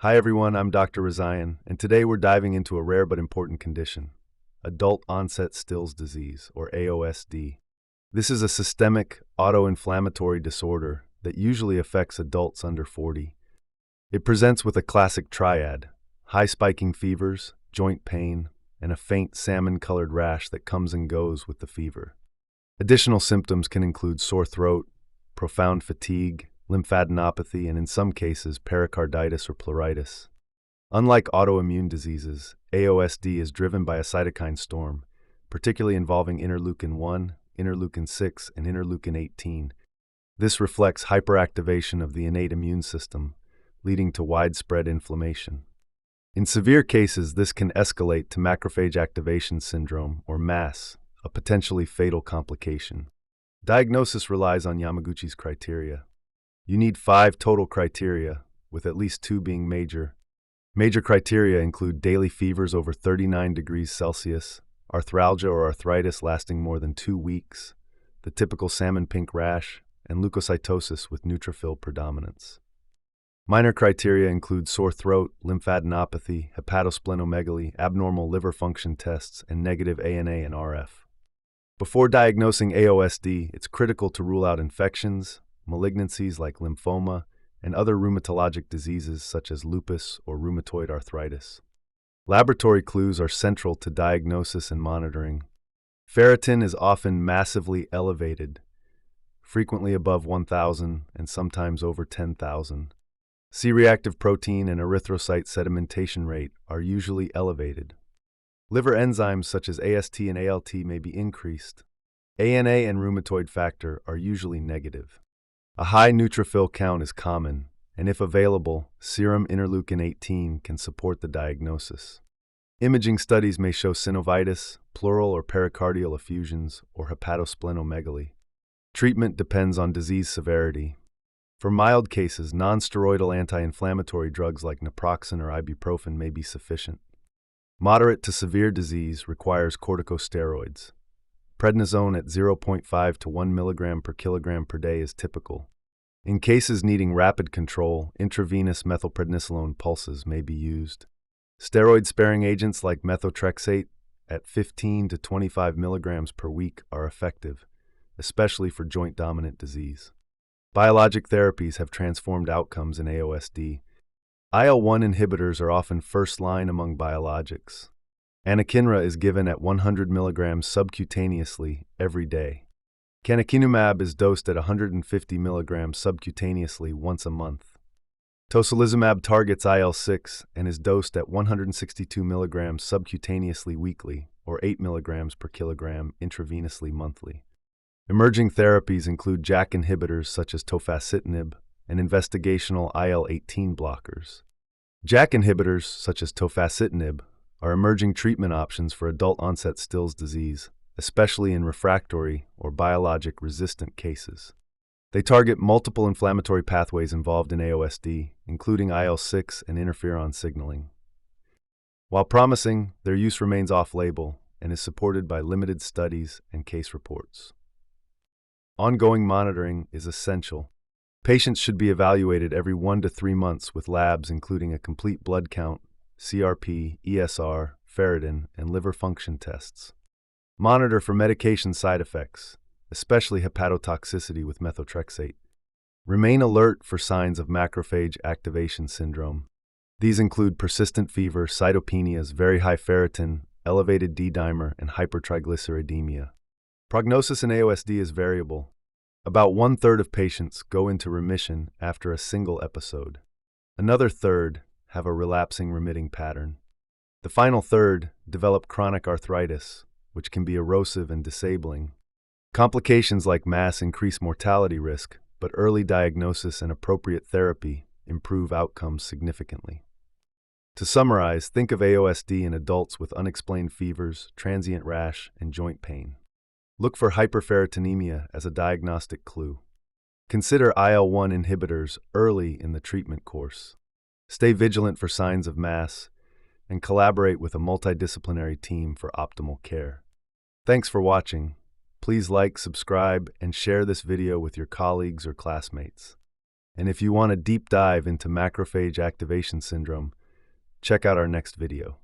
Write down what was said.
Hi everyone, I'm Dr. Rezaian, and today we're diving into a rare but important condition, adult-onset Still's disease, or AOSD. This is a systemic, autoinflammatory disorder that usually affects adults under 40. It presents with a classic triad, high spiking fevers, joint pain, and a faint salmon-colored rash that comes and goes with the fever. Additional symptoms can include sore throat, profound fatigue, lymphadenopathy, and in some cases, pericarditis or pleuritis. Unlike autoimmune diseases, AOSD is driven by a cytokine storm, particularly involving interleukin-1, interleukin-6, and interleukin-18. This reflects hyperactivation of the innate immune system, leading to widespread inflammation. In severe cases, this can escalate to Macrophage Activation Syndrome, or MAS, a potentially fatal complication. Diagnosis relies on Yamaguchi's criteria. You need 5 total criteria, with at least 2 being major. Major criteria include daily fevers over 39 degrees Celsius, arthralgia or arthritis lasting more than 2 weeks, the typical salmon pink rash, and leukocytosis with neutrophil predominance. Minor criteria include sore throat, lymphadenopathy, hepatosplenomegaly, abnormal liver function tests, and negative ANA and RF. Before diagnosing AOSD, it's critical to rule out infections, malignancies like lymphoma, and other rheumatologic diseases such as lupus or rheumatoid arthritis. Laboratory clues are central to diagnosis and monitoring. Ferritin is often massively elevated, frequently above 1,000 and sometimes over 10,000. C-reactive protein and erythrocyte sedimentation rate are usually elevated. Liver enzymes such as AST and ALT may be increased. ANA and rheumatoid factor are usually negative. A high neutrophil count is common, and if available, serum interleukin-18 can support the diagnosis. Imaging studies may show synovitis, pleural or pericardial effusions, or hepatosplenomegaly. Treatment depends on disease severity. For mild cases, non-steroidal anti-inflammatory drugs like naproxen or ibuprofen may be sufficient. Moderate to severe disease requires corticosteroids. Prednisone at 0.5 to 1 mg per kilogram per day is typical. In cases needing rapid control, intravenous methylprednisolone pulses may be used. Steroid-sparing agents like methotrexate at 15 to 25 mg per week are effective, especially for joint-dominant disease. Biologic therapies have transformed outcomes in AOSD. IL-1 inhibitors are often first-line among biologics. Anakinra is given at 100 mg subcutaneously every day. Canakinumab is dosed at 150 mg subcutaneously once a month. Tocilizumab targets IL-6 and is dosed at 162 mg subcutaneously weekly, or 8 mg per kilogram intravenously monthly. Emerging therapies include JAK inhibitors such as tofacitinib and investigational IL-18 blockers. JAK inhibitors such as tofacitinib are emerging treatment options for adult-onset Still's disease, especially in refractory or biologic-resistant cases. They target multiple inflammatory pathways involved in AOSD, including IL-6 and interferon signaling. While promising, their use remains off-label and is supported by limited studies and case reports. Ongoing monitoring is essential. Patients should be evaluated every 1 to 3 months with labs including a complete blood count, CRP, ESR, ferritin, and liver function tests. Monitor for medication side effects, especially hepatotoxicity with methotrexate. Remain alert for signs of macrophage activation syndrome. These include persistent fever, cytopenias, very high ferritin, elevated D-dimer, and hypertriglyceridemia. Prognosis in AOSD is variable. About 1/3 of patients go into remission after a single episode. Another third have a relapsing remitting pattern. The final third develop chronic arthritis, which can be erosive and disabling. Complications like MAS increase mortality risk, but early diagnosis and appropriate therapy improve outcomes significantly. To summarize, think of AOSD in adults with unexplained fevers, transient rash, and joint pain. Look for hyperferritinemia as a diagnostic clue. Consider IL-1 inhibitors early in the treatment course. Stay vigilant for signs of MAS, and collaborate with a multidisciplinary team for optimal care. Thanks for watching. Please like, subscribe, and share this video with your colleagues or classmates. And if you want a deep dive into macrophage activation syndrome, check out our next video.